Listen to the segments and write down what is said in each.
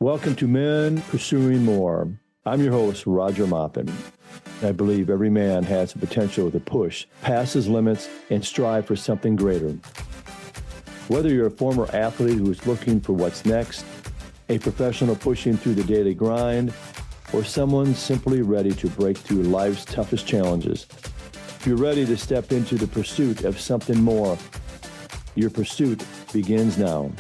Welcome to Men Pursuing More. I'm your host, Roger Maupin. I believe every man has the potential to push past his limits and strive for something greater. Whether you're a former athlete who is looking for what's next, a professional pushing through the daily grind, or someone simply ready to break through life's toughest challenges, if you're ready to step into the pursuit of something more, your pursuit begins now.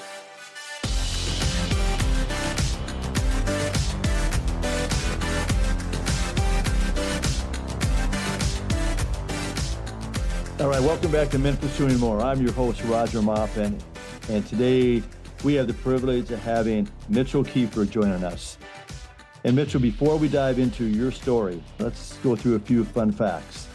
All right, welcome back to Men Pursuing More. I'm your host, Roger Maupin, and today we have the privilege of having Mitchell Kieffer joining us. And Mitchell, before we dive into your story, let's go through a few fun facts.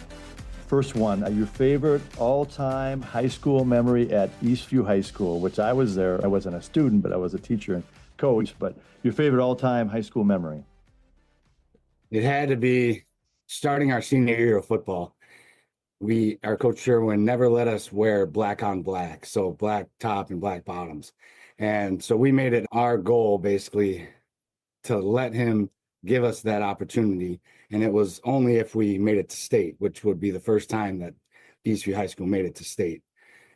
First one, your favorite all-time high school memory at Eastview High School, which I was there. I wasn't a student, but I was a teacher and coach. But your favorite all-time high school memory? It had to be starting our senior year of football. Our coach Sherwin never let us wear black on black, so black top and black bottoms. And so we made it our goal basically to let him give us that opportunity. And it was only if we made it to state, which would be the first time that Eastview High School made it to state.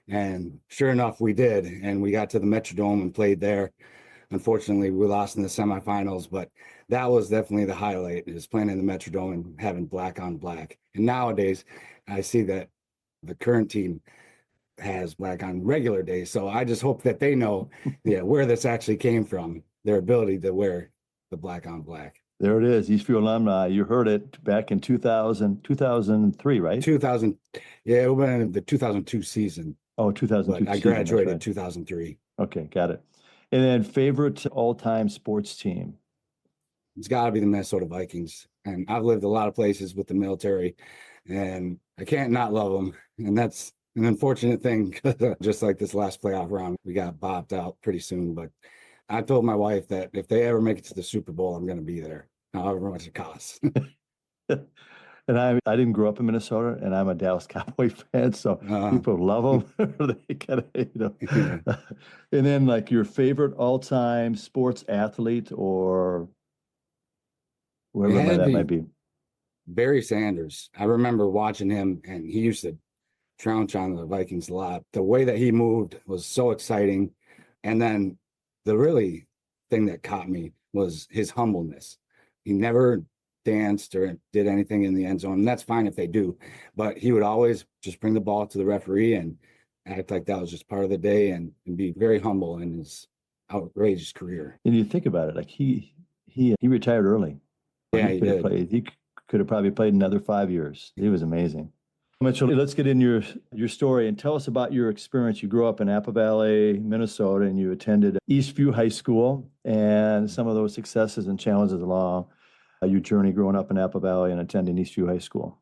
And sure enough, we did. And we got to the Metrodome and played there. Unfortunately, we lost in the semifinals, but that was definitely the highlight, is playing in the Metrodome and having black on black. And nowadays, I see that the current team has black on regular days. So I just hope that they know where this actually came from, their ability to wear the black on black. There it is, Eastview alumni. You heard it back in 2003, right? 2000, yeah, it would have been the 2002 season. Oh, 2002 I graduated in 2003. Okay, got it. And then favorite all-time sports team? It's got to be the Minnesota Vikings. And I've lived a lot of places with the military, and I can't not love them. And that's an unfortunate thing, just like this last playoff round, we got bopped out pretty soon. But I told my wife that if they ever make it to the Super Bowl, I'm going to be there, however much it costs. And I didn't grow up in Minnesota, and I'm a Dallas Cowboy fan, so people love them. They kind of, Yeah. And then, like, your favorite all-time sports athlete, or whoever that might be. Barry Sanders. I remember watching him, and he used to trounce on the Vikings a lot. The way that he moved was so exciting. And then the really thing that caught me was his humbleness. He never danced or did anything in the end zone. And that's fine if they do, but he would always just bring the ball to the referee and act like that was just part of the day, and be very humble in his outrageous career. And you think about it, like he retired early. Yeah, he did. He could have probably played another 5 years. He was amazing. Mitchell, let's get in your story and tell us about your experience. You grew up in Apple Valley, Minnesota, and you attended Eastview High School, and some of those successes and challenges along your journey growing up in Apple Valley and attending Eastview High School.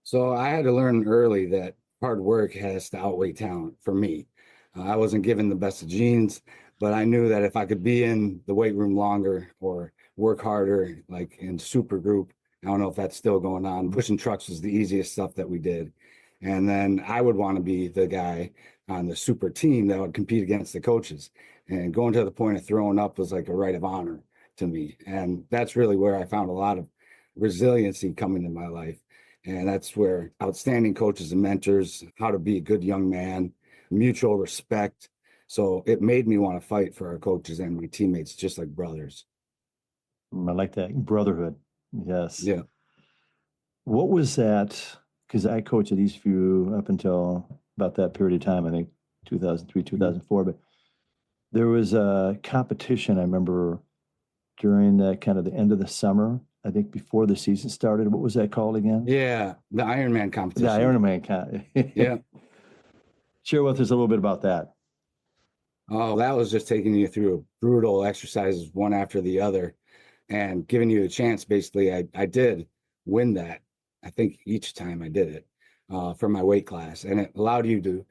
So I had to learn early that hard work has to outweigh talent for me. I wasn't given the best of genes, but I knew that if I could be in the weight room longer or work harder, like in super group, I don't know if that's still going on. Pushing trucks was the easiest stuff that we did. And then I would want to be the guy on the super team that would compete against the coaches. And going to the point of throwing up was like a rite of honor to me. And that's really where I found a lot of resiliency coming in my life. And that's where outstanding coaches and mentors, how to be a good young man, mutual respect. So it made me want to fight for our coaches and my teammates, just like brothers. I like that, brotherhood. Yes. Yeah. What was that? Because I coached at Eastview up until about that period of time, I think 2003, 2004. But there was a competition, I remember, during the kind of the end of the summer, I think before the season started. What was that called again? Yeah, the Ironman competition. The Ironman. Yeah. Share with us a little bit about that. Oh, that was just taking you through brutal exercises, one after the other, and giving you a chance. Basically, I did win that. I think each time I did it for my weight class, and it allowed you to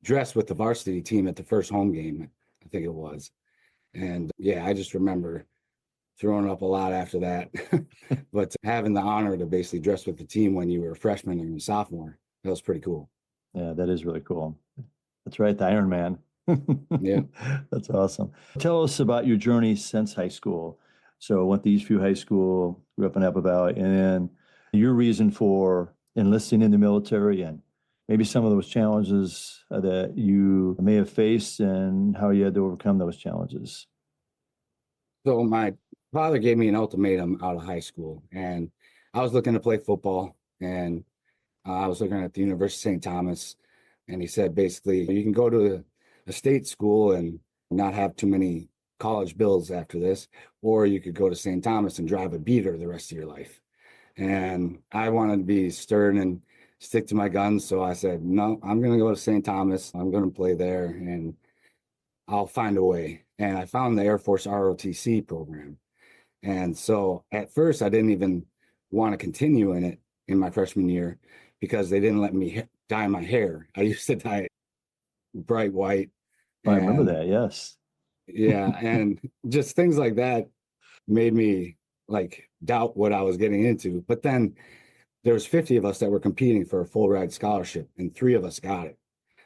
dress with the varsity team at the first home game, I think it was. And yeah, I just remember throwing up a lot after that. But having the honor to basically dress with the team when you were a freshman and a sophomore, that was pretty cool. Yeah, that is really cool. That's right, the Ironman. Yeah. That's awesome. Tell us about your journey since high school. So went to Eastview High School, grew up in Apple Valley, and then your reason for enlisting in the military and maybe some of those challenges that you may have faced and how you had to overcome those challenges. So my father gave me an ultimatum out of high school, and I was looking to play football, and I was looking at the University of St. Thomas, and he said basically you can go to a state school and not have too many college bills after this, or you could go to St. Thomas and drive a beater the rest of your life. And I wanted to be stern and stick to my guns, so I said, no, I'm going to go to St. Thomas. I'm going to play there, and I'll find a way. And I found the Air Force ROTC program. And so at first, I didn't even want to continue in it in my freshman year because they didn't let me dye my hair. I used to dye it bright white. I remember And that. Yes. yeah, and just things like that made me like doubt what I was getting into. But then there was 50 of us that were competing for a full ride scholarship, and 3 of us got it.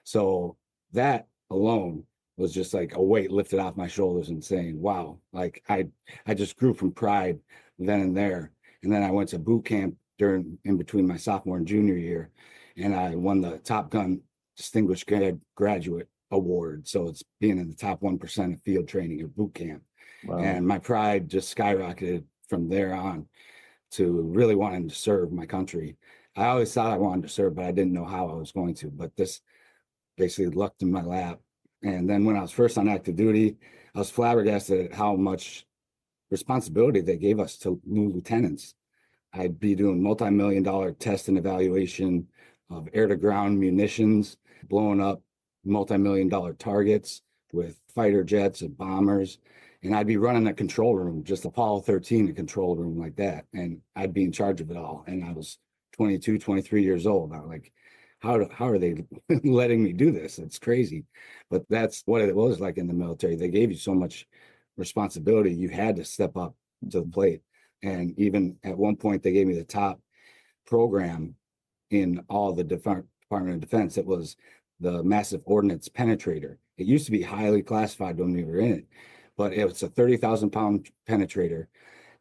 So that alone was just like a weight lifted off my shoulders and saying, wow, like I just grew from pride then and there. And then I went to boot camp in between my sophomore and junior year, and I won the Top Gun Distinguished Graduate Award. So it's being in the top 1% of field training or boot camp. Wow. And my pride just skyrocketed from there on to really wanting to serve my country. I always thought I wanted to serve, but I didn't know how I was going to. But this basically lucked in my lap. And then when I was first on active duty, I was flabbergasted at how much responsibility they gave us to new lieutenants. I'd be doing multi-million-dollar test and evaluation of air-to-ground munitions, blowing up multi-million-dollar targets with fighter jets and bombers. And I'd be running a control room, just Apollo 13, a control room like that. And I'd be in charge of it all. And I was 22, 23 years old. I'm like, how are they letting me do this? It's crazy. But that's what it was like in the military. They gave you so much responsibility. You had to step up to the plate. And even at one point, they gave me the top program in all the Department of Defense. It was the Massive Ordnance Penetrator. It used to be highly classified when we were in it, but it was a 30,000-pound penetrator.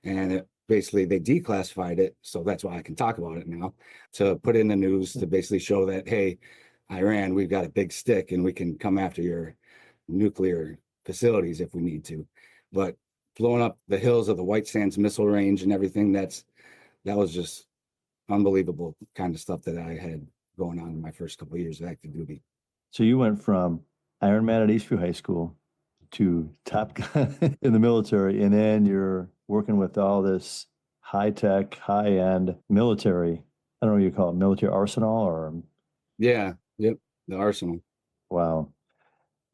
And it basically, they declassified it. So that's why I can talk about it now, to put in the news to basically show that, hey, Iran, we've got a big stick and we can come after your nuclear facilities if we need to. But blowing up the hills of the White Sands Missile Range and everything, that was just unbelievable kind of stuff that I had going on in my first couple of years of active duty. So you went from Ironman at Eastview High School to Top Gun in the military, and then you're working with all this high-tech, high-end military. I don't know what you call it, military arsenal or... Yeah, yep, the arsenal. Wow.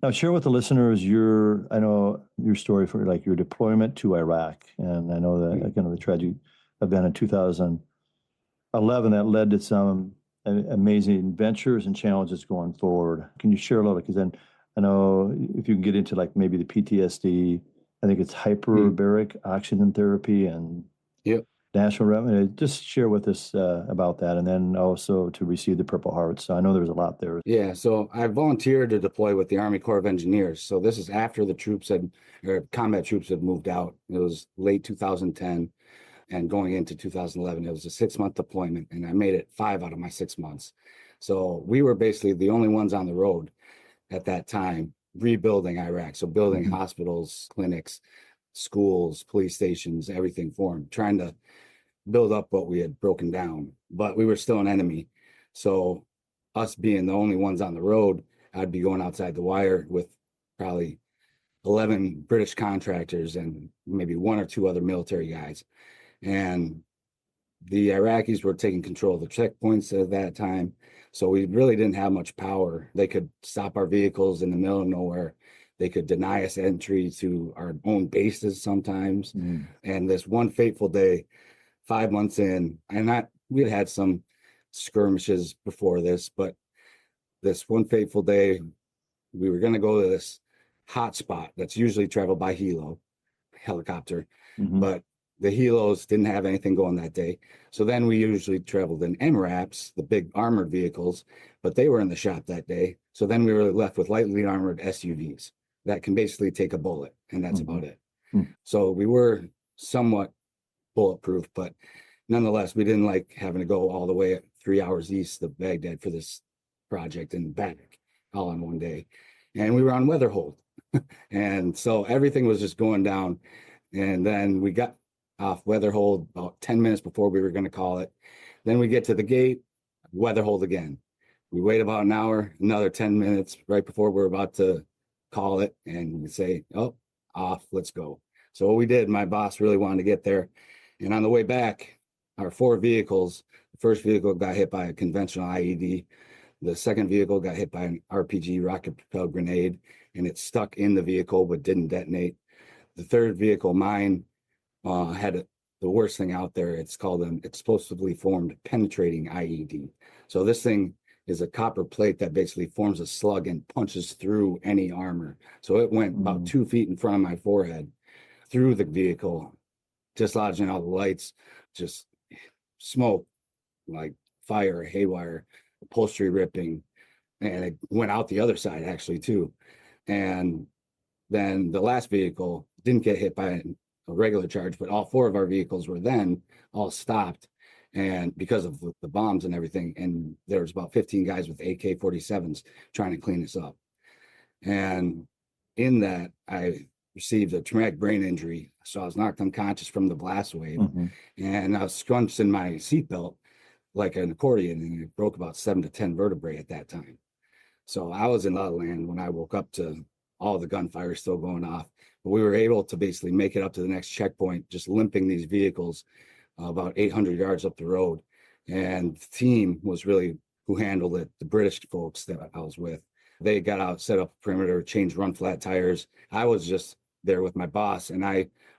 Now share with the listeners I know your story for like your deployment to Iraq. And I know that kind of the tragic event in 2011 that led to some amazing ventures and challenges going forward. Can you share a little? Because then I know if you can get into like maybe the PTSD, I think it's hyperbaric oxygen therapy and national revenue. Just share with us about that, and then also to receive the Purple Heart. So I know there's a lot there. Yeah, so I volunteered to deploy with the Army Corps of Engineers. So this is after the combat troops had moved out. It was late 2010 and going into 2011. It was a 6-month deployment, and I made it 5 out of my 6 months. So we were basically the only ones on the road at that time rebuilding Iraq. So building hospitals, clinics, schools, police stations, everything for them, trying to build up what we had broken down. But we were still an enemy. So us being the only ones on the road, I'd be going outside the wire with probably 11 British contractors and maybe 1 or 2 other military guys. And the Iraqis were taking control of the checkpoints at that time. So we really didn't have much power. They could stop our vehicles in the middle of nowhere. They could deny us entry to our own bases sometimes. And this one fateful day, 5 months in, and we had some skirmishes before this, but this one fateful day, we were going to go to this hot spot that's usually traveled by helicopter, but the helos didn't have anything going that day. So then we usually traveled in MRAPs, the big armored vehicles, but they were in the shop that day. So then we were left with lightly armored SUVs that can basically take a bullet, and that's about it. So we were somewhat bulletproof, but nonetheless, we didn't like having to go all the way 3 hours east of Baghdad for this project and back all in one day. And we were on weather hold. And so everything was just going down. And then we got off weather hold about 10 minutes before we were going to call it. Then we get to the gate, weather hold again. We wait about an hour, another 10 minutes right before we're about to call it. And we say, oh, off, let's go. So what we did, my boss really wanted to get there. And on the way back, our 4 vehicles, the first vehicle got hit by a conventional IED. The second vehicle got hit by an RPG rocket propelled grenade, and it stuck in the vehicle but didn't detonate. The third vehicle, mine, had the worst thing out there. It's called an explosively formed penetrating IED. So this thing is a copper plate that basically forms a slug and punches through any armor. So it went about 2 feet in front of my forehead through the vehicle, dislodging all the lights, just smoke, like fire, haywire, upholstery ripping, and it went out the other side actually too. And then the last vehicle didn't get hit by a regular charge, but all 4 of our vehicles were then all stopped, and because of the bombs and everything. And there was about 15 guys with AK-47s trying to clean us up. And in that, I received a traumatic brain injury. So I was knocked unconscious from the blast wave, and I was scrunched in my seatbelt like an accordion, and it broke about 7 to 10 vertebrae at that time. So I was in La La Land when I woke up to all the gunfire still going off. But we were able to basically make it up to the next checkpoint, just limping these vehicles about 800 yards up the road. And the team was really who handled it, the British folks that I was with. They got out, set up a perimeter, changed run flat tires. I was just there with my boss, and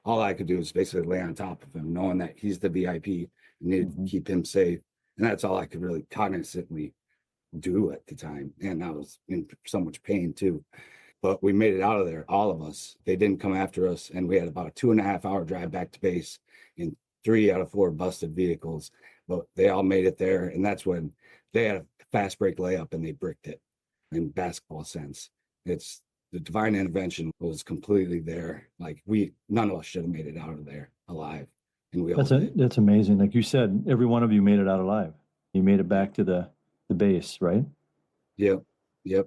all I could do was basically lay on top of him, knowing that he's the VIP and needed to keep him safe. And that's all I could really cognizantly do at the time. And I was in so much pain too. But we made it out of there, all of us. They didn't come after us. And we had about a 2.5-hour drive back to base in 3 out of 4 busted vehicles. But they all made it there. And that's when they had a fast break layup and they bricked it in basketball sense. It's the divine intervention was completely there. Like none of us should have made it out of there alive. And we all did. That's amazing. Like you said, every one of you made it out alive. You made it back to the base, right? Yep,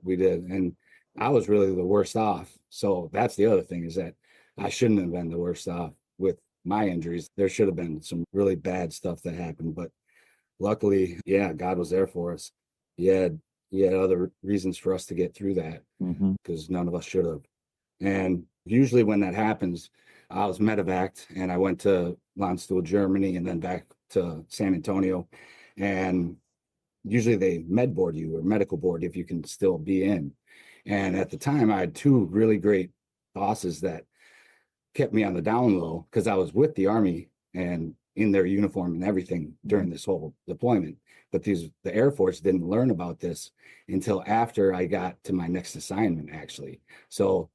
we did. And I was really the worst off. So that's the other thing, is that I shouldn't have been the worst off with my injuries. There should have been some really bad stuff that happened, but luckily, yeah, God was there for us. He had other reasons for us to get through that, because none of us should have. And usually when that happens, I was medevaced and I went to Landstuhl, Germany, and then back to San Antonio. And usually they med board you or medical board if you can still be in. And at the time, I had 2 really great bosses that kept me on the down low, because I was with the Army and in their uniform and everything during this whole deployment. But the Air Force didn't learn about this until after I got to my next assignment, actually. So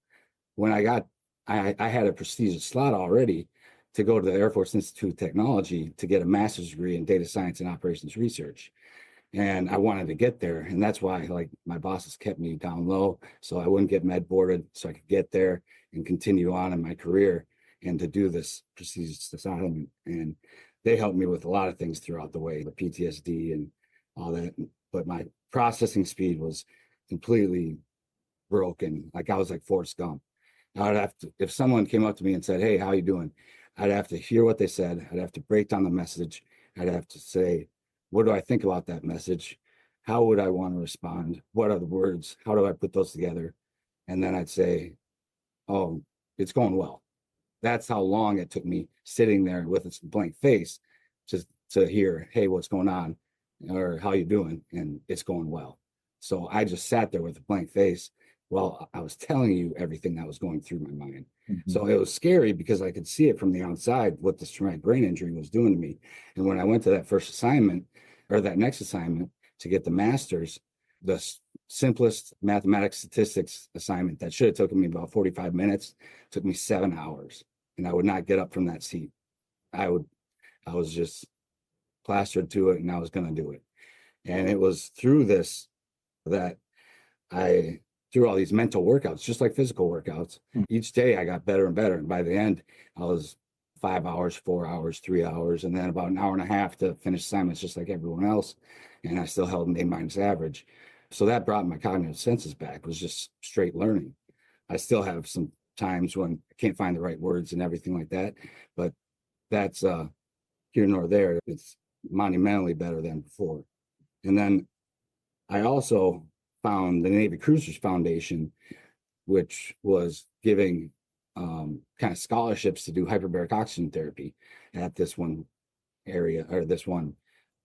when I had a prestigious slot already to go to the Air Force Institute of Technology to get a master's degree in data science and operations research. And I wanted to get there. And that's why, like, my bosses kept me down low so I wouldn't get med boarded, so I could get there and continue on in my career and to do this prestigious assignment. And they helped me with a lot of things throughout the way, the PTSD and all that. But my processing speed was completely broken. Like, I was like Forrest Gump. I would have to, if someone came up to me and said, "Hey, how you doing?" I'd have to hear what they said. I'd have to break down the message. I'd have to say, what do I think about that message? How would I want to respond? What are the words? How do I put those together? And then I'd say, oh, it's going well. That's how long it took me sitting there with a blank face just to hear, hey, what's going on? Or how you doing? And it's going well. So I just sat there with a blank face while I was telling you everything that was going through my mind. So it was scary because I could see it from the outside, what this traumatic brain injury was doing to me. And when I went to that first assignment, or that next assignment to get the master's, the simplest mathematics statistics assignment that should have taken me about 45 minutes took me 7 hours, and I would not get up from that seat. I was just plastered to it, and I was going to do it. And it was through this that through all these mental workouts, just like physical workouts, each day I got better and better. And by the end, I was 5 hours, 4 hours, 3 hours, and then about an hour and a half to finish assignments, just like everyone else. And I still held an A- average. So that brought my cognitive senses back. It was just straight learning. I still have some times when I can't find the right words and everything like that, but that's here nor there. It's monumentally better than before. And then I also found the Navy Cruisers Foundation, which was giving kind of scholarships to do hyperbaric oxygen therapy at this one area or this one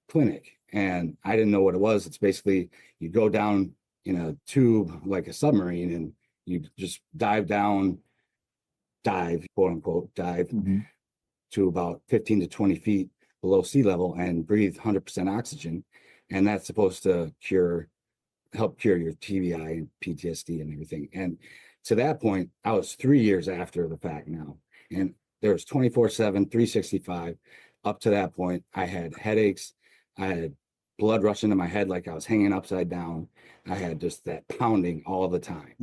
clinic. And I didn't know what it was. It's basically you go down in a tube like a submarine and you just dive, quote unquote, dive to about 15 to 20 feet below sea level and breathe 100% oxygen. And that's supposed to help cure your TBI and PTSD and everything. And to that point, I was 3 years after the fact now. And there was 24/7, 365. Up to that point, I had headaches. I had blood rushing to my head like I was hanging upside down. I had just that pounding all the time.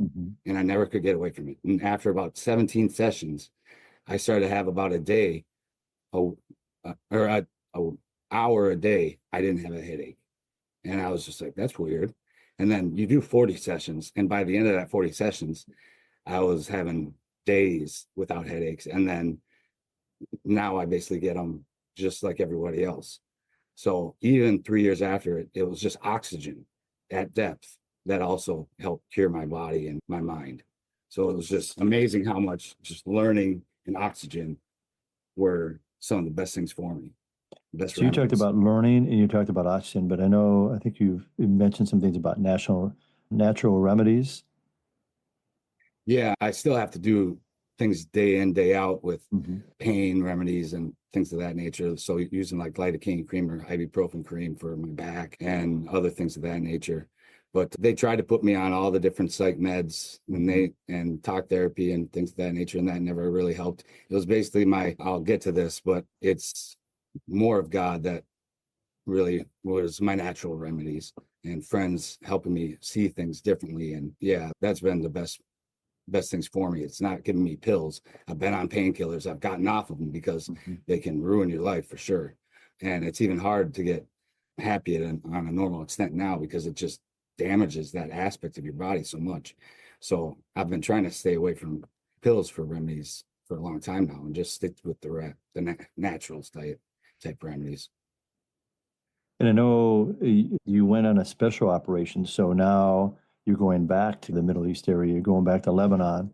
And I never could get away from it. And after about 17 sessions, I started to have about a hour a day, I didn't have a headache. And I was just like, that's weird. And then you do 40 sessions. And by the end of that 40 sessions, I was having days without headaches. And then now I basically get them just like everybody else. So even 3 years after it, it was just oxygen at depth that also helped cure my body and my mind. So it was just amazing how much just learning and oxygen were some of the best things for me. So you talked about learning and you talked about oxygen, but I think you've mentioned some things about natural remedies. Yeah, I still have to do things day in, day out with pain remedies and things of that nature. So using like lidocaine cream or ibuprofen cream for my back and other things of that nature. But they tried to put me on all the different psych meds and talk therapy and things of that nature, and that never really helped. It was basically I'll get to this, but it's more of God that really was my natural remedies and friends helping me see things differently. And yeah, that's been the best things for me. It's not giving me pills. I've been on painkillers. I've gotten off of them because they can ruin your life for sure. And it's even hard to get happy on a normal extent now because it just damages that aspect of your body so much. So I've been trying to stay away from pills for remedies for a long time now and just stick with the naturals type remedies. And I know you went on a special operation, so now you're going back to the Middle East area, you're going back to Lebanon.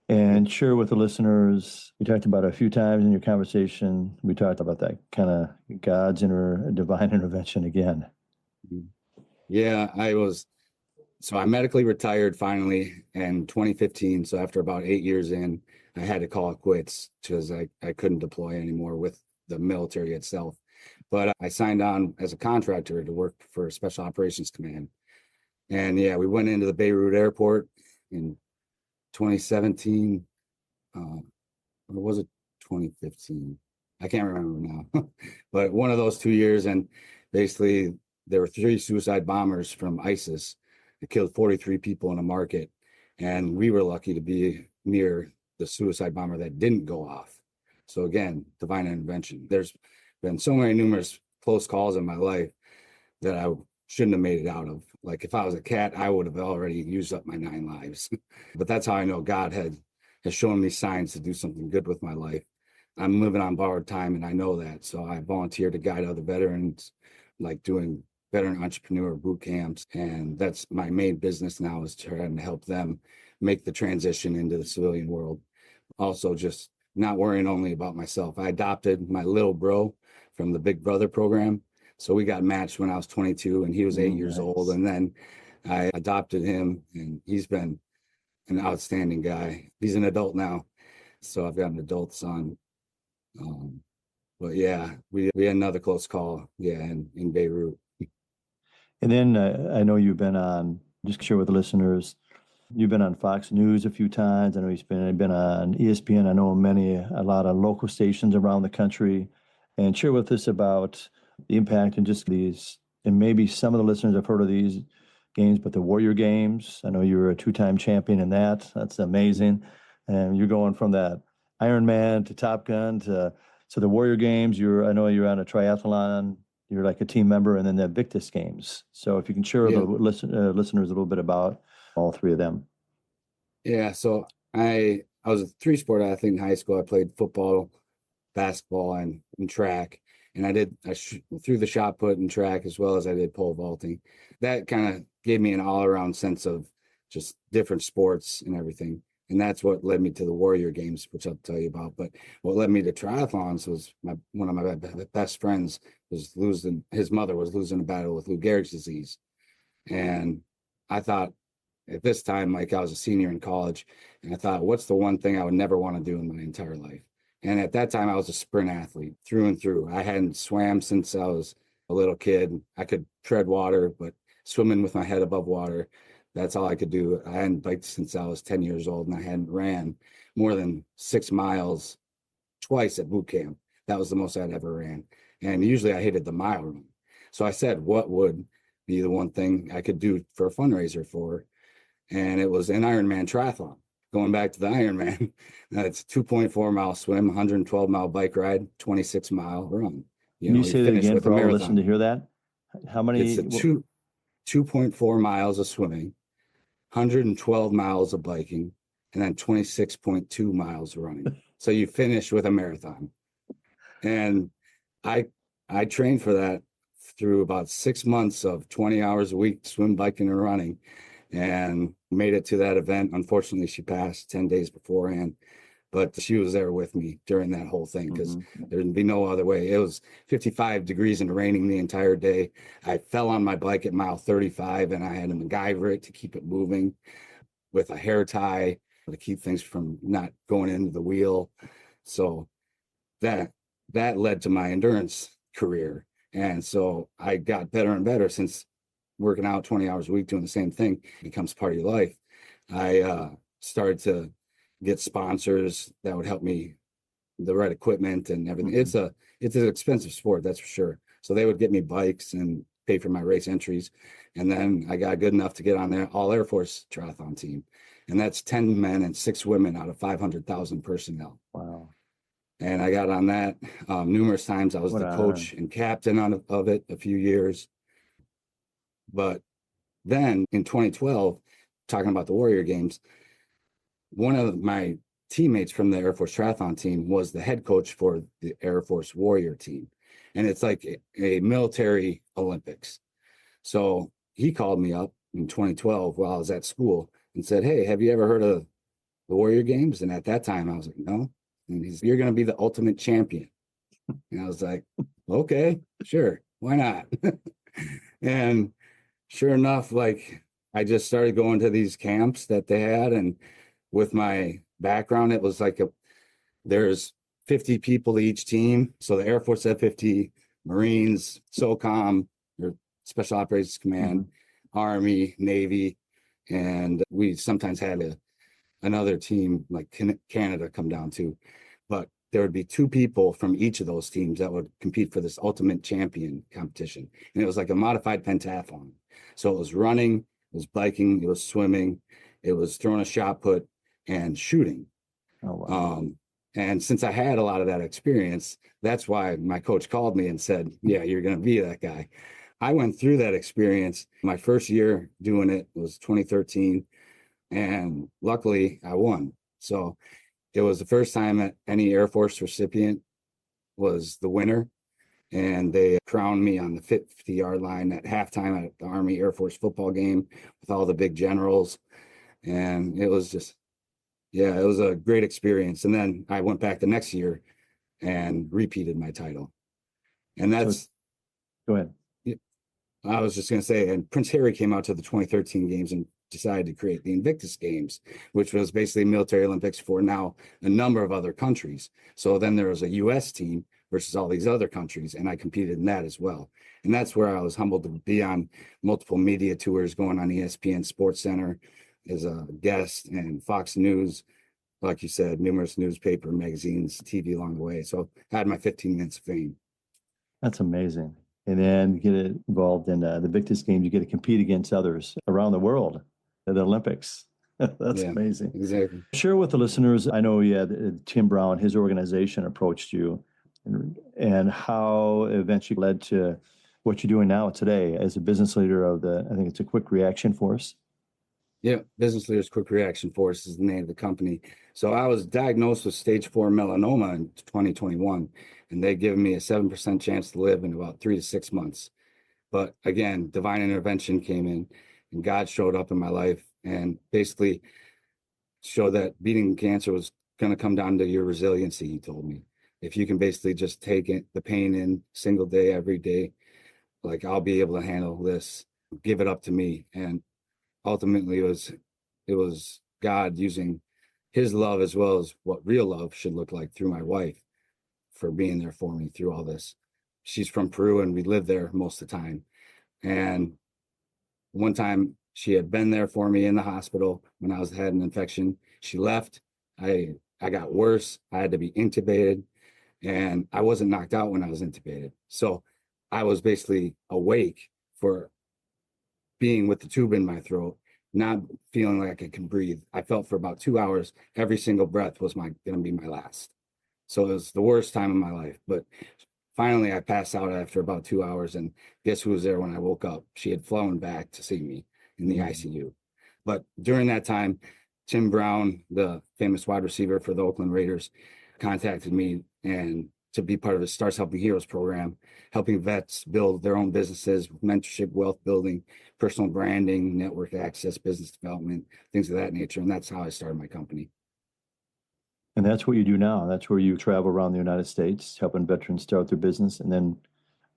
And share with the listeners, we talked about it a few times in your conversation, we talked about that kind of God's divine intervention again. Yeah, I medically retired finally in 2015. So after about 8 years in, I had to call it quits because I couldn't deploy anymore with the military itself. But I signed on as a contractor to work for Special Operations Command. And yeah, we went into the Beirut airport in 2017. Or was it 2015? I can't remember now. But one of those 2 years, and basically there were 3 suicide bombers from ISIS that killed 43 people in a market. And we were lucky to be near the suicide bomber that didn't go off. So again, divine intervention. There's been so many numerous close calls in my life that I shouldn't have made it out of. Like if I was a cat, I would have already used up my 9 lives. But that's how I know God has shown me signs to do something good with my life. I'm living on borrowed time and I know that. So I volunteer to guide other veterans, like doing veteran entrepreneur boot camps. And that's my main business now, is trying to help them make the transition into the civilian world. Also just not worrying only about myself. I adopted my little bro from the Big Brother program. So we got matched when I was 22 and he was 8 years old. And then I adopted him and he's been an outstanding guy. He's an adult now. So I've got an adult son. But yeah, we had another close call. Yeah. In Beirut. And then I know you've been on, just share with the listeners, You've been on Fox News a few times. I know you've been on ESPN. I know a lot of local stations around the country. And share with us about the impact and just these, and maybe some of the listeners have heard of these games, but the Warrior Games. I know you were a two-time champion in that. That's amazing. And you're going from that Ironman to Top Gun to the Warrior Games. I know you're on a triathlon. You're like a team member, and then the Invictus Games. So if you can share with Yeah. the listeners a little bit about all three of them. Yeah. So I was a three-sport athlete in high school. I played football, basketball, and track. And I threw the shot put in track as well as I did pole vaulting. That kind of gave me an all-around sense of just different sports and everything. And that's what led me to the Warrior Games, which I'll tell you about. But what led me to triathlons was one of my best friends his mother was losing a battle with Lou Gehrig's disease. And I thought at this time, like I was a senior in college, and I thought, what's the one thing I would never want to do in my entire life? And at that time, I was a sprint athlete through and through. I hadn't swam since I was a little kid. I could tread water, but swimming with my head above water, that's all I could do. I hadn't biked since I was 10 years old, and I hadn't ran more than 6 miles twice at boot camp. That was the most I'd ever ran. And usually I hated the mile run. So I said, what would be the one thing I could do for a fundraiser for? And it was an Ironman triathlon. Going back to the Ironman, it's a 2.4 mile swim, 112-mile bike ride, 26-mile run. Can you say that finish again with for a all the marathon. listeners to hear that? How many? It's a 2.4 miles of swimming, 112 miles of biking, and then 26.2 miles running. So you finish with a marathon. And I trained for that through about 6 months of 20 hours a week, swim, biking, and running, and made it to that event. Unfortunately, she passed 10 days beforehand, but she was there with me during that whole thing because there'd be no other way. It was 55 degrees and raining the entire day. I fell on my bike at mile 35 and I had to MacGyver it to keep it moving with a hair tie to keep things from not going into the wheel. So that led to my endurance career. And so I got better and better since working out 20 hours a week, doing the same thing becomes part of your life. I started to get sponsors that would help me, the right equipment and everything. It's an expensive sport, that's for sure. So they would get me bikes and pay for my race entries. And then I got good enough to get on the All-Air Force Triathlon Team. And that's 10 men and 6 women out of 500,000 personnel. Wow. And I got on that numerous times. I was the coach and captain of it a few years. But then in 2012, talking about the Warrior Games, one of my teammates from the Air Force Triathlon Team was the head coach for the Air Force Warrior Team. And it's like a military Olympics. So he called me up in 2012 while I was at school and said, hey, have you ever heard of the Warrior Games? And at that time I was like, no. And he's, you're going to be the ultimate champion. And I was like, okay, sure. Why not? And sure enough, like I just started going to these camps that they had. And with my background, it was like there's 50 people to each team. So the Air Force had 50, Marines, SOCOM, or Special Operations Command, Army, Navy. And we sometimes had another team like Canada come down too. But there would be 2 people from each of those teams that would compete for this ultimate champion competition. And it was like a modified pentathlon. So it was running, it was biking, it was swimming, it was throwing a shot put and shooting. Oh, wow. And since I had a lot of that experience, that's why my coach called me and said, yeah, you're going to be that guy. I went through that experience. My first year doing it was 2013. And luckily I won. So it was the first time that any Air Force recipient was the winner. And they crowned me on the 50-yard line at halftime at the Army Air Force football game with all the big generals. And it was just, yeah, it was a great experience. And then I went back the next year and repeated my title. And that's, go ahead. I was just going to say, and Prince Harry came out to the 2013 games and decided to create the Invictus Games, which was basically military Olympics for now a number of other countries. So then there was a US team versus all these other countries, and I competed in that as well. And that's where I was humbled to be on multiple media tours, going on ESPN Sports Center as a guest, and Fox News, like you said, numerous newspaper, magazines, TV along the way. So I had my 15 minutes of fame. That's amazing. And then you get involved in the Invictus Games. You get to compete against others around the world at the Olympics. That's Yeah, amazing. exactly. Share with the listeners, I know Tim Brown, his organization approached you, and how it eventually led to what you're doing now today as a business leader of I think it's a quick reaction force. Yeah, Business Leaders Quick Reaction Force is the name of the company. So I was diagnosed with stage 4 melanoma in 2021, and they given me a 7% chance to live in about 3 to 6 months. But again, divine intervention came in, and God showed up in my life and basically showed that beating cancer was going to come down to your resiliency. He told me, if you can basically just take the pain in single day, every day, like I'll be able to handle this, give it up to me. And ultimately it was God using his love as well as what real love should look like through my wife for being there for me through all this. She's from Peru and we live there most of the time. And one time she had been there for me in the hospital when I had an infection. She left. I got worse. I had to be intubated, and I wasn't knocked out when I was intubated. So I was basically awake for being with the tube in my throat, not feeling like I can breathe. I felt for about 2 hours, every single breath was going to be my last. So it was the worst time of my life. But finally, I passed out after about 2 hours, and guess who was there when I woke up? She had flown back to see me in the ICU. But during that time, Tim Brown, the famous wide receiver for the Oakland Raiders, contacted me and to be part of his Stars Helping Heroes program, helping vets build their own businesses, mentorship, wealth building, personal branding, network access, business development, things of that nature. And that's how I started my company. And that's what you do now. That's where you travel around the United States, helping veterans start their business. And then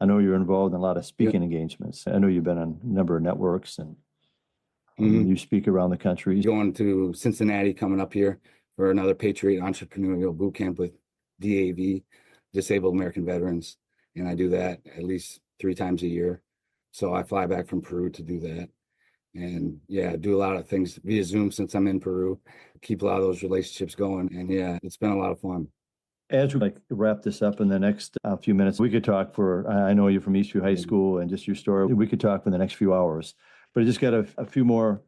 I know you're involved in a lot of speaking engagements. I know you've been on a number of networks and you speak around the country. Going to Cincinnati coming up here for another Patriot Entrepreneurial Boot Camp with DAV, Disabled American Veterans. And I do that at least 3 times a year. So I fly back from Peru to do that. And yeah, do a lot of things via Zoom since I'm in Peru, keep a lot of those relationships going. And yeah, it's been a lot of fun. As we wrap this up in the next few minutes, we could talk I know you're from Eastview High School and just your story. We could talk for the next few hours, but I just got a few more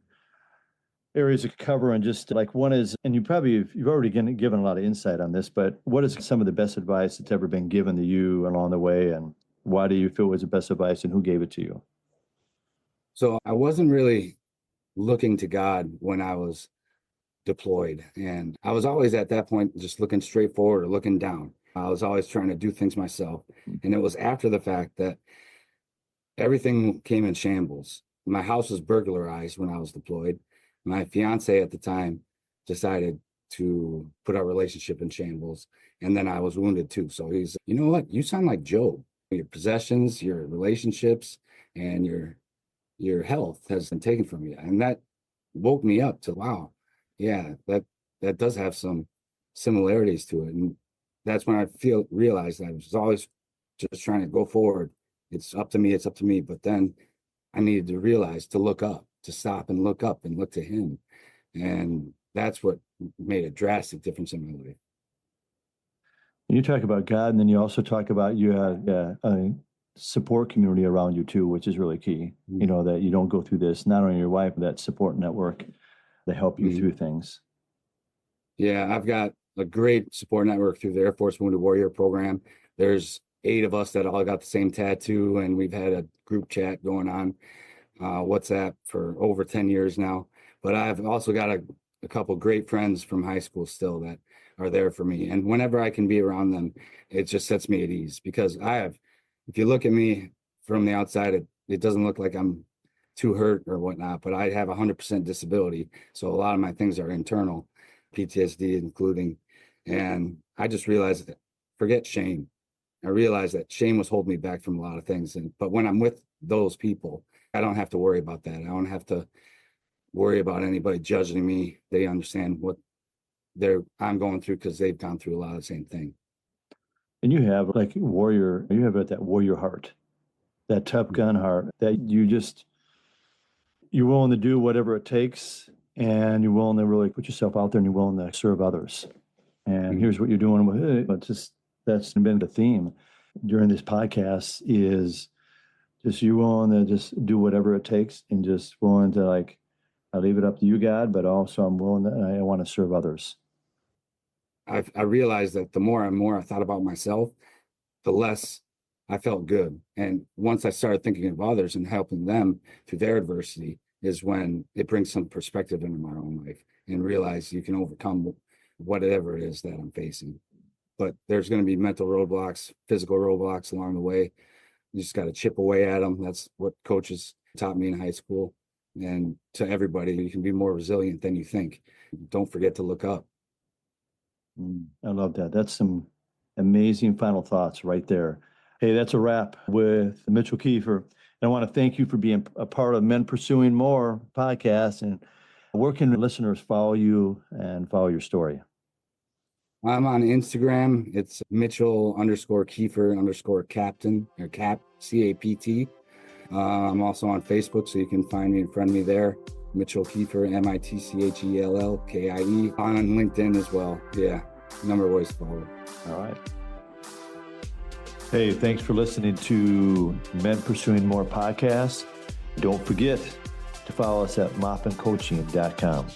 areas to cover. And just like one is, and you've already given a lot of insight on this, but what is some of the best advice that's ever been given to you along the way? And why do you feel was the best advice and who gave it to you? So I wasn't really looking to God when I was deployed. And I was always at that point just looking straight forward or looking down. I was always trying to do things myself. And it was after the fact that everything came in shambles. My house was burglarized when I was deployed. My fiance at the time decided to put our relationship in shambles. And then I was wounded too. So he's, you know what? You sound like Job. Your possessions, your relationships, and your health has been taken from you. And that woke me up to, wow, yeah, that does have some similarities to it. And that's when I realized I was always just trying to go forward. It's up to me. But then I needed to realize to look up, to stop and look up and look to him. And that's what made a drastic difference in my life. You talk about God, and then you also talk about you have a support community around you too, which is really key. You know, that you don't go through this, not only your wife, but that support network that help you through things. Yeah, I've got a great support network through the Air Force Wounded Warrior program. There's 8 of us that all got the same tattoo, and we've had a group chat going on WhatsApp for over 10 years now. But I've also got a couple great friends from high school still that are there for me. And whenever I can be around them, it just sets me at ease, because if you look at me from the outside, it doesn't look like I'm too hurt or whatnot, but I have 100% disability. So a lot of my things are internal, PTSD including. And I just realized that, forget shame. I realized that shame was holding me back from a lot of things. But when I'm with those people, I don't have to worry about that. I don't have to worry about anybody judging me. They understand what I'm going through because they've gone through a lot of the same thing. And you have that warrior heart, that Top Gun heart, that you're willing to do whatever it takes and you're willing to really put yourself out there and you're willing to serve others. And here's what you're doing with it. But just that's been the theme during this podcast is just you willing to just do whatever it takes and just willing to I leave it up to you, God, but also I'm willing to, I want to serve others. I realized that the more and more I thought about myself, the less I felt good. And once I started thinking of others and helping them through their adversity is when it brings some perspective into my own life and realize you can overcome whatever it is that I'm facing. But there's going to be mental roadblocks, physical roadblocks along the way. You just got to chip away at them. That's what coaches taught me in high school. And to everybody, you can be more resilient than you think. Don't forget to look up. I love that. That's some amazing final thoughts right there. Hey, that's a wrap with Mitchell Kieffer. And I want to thank you for being a part of Men Pursuing More podcast. And where can listeners follow you and follow your story? I'm on Instagram. It's Mitchell_Kieffer_captain or cap, CAPT. I'm also on Facebook, so you can find me and friend me there. Mitchell Kieffer, MITCHELLKIE. On LinkedIn as well. Yeah, number of ways to follow. All right. Hey, thanks for listening to Men Pursuing More podcast. Don't forget to follow us at moppincoaching.com.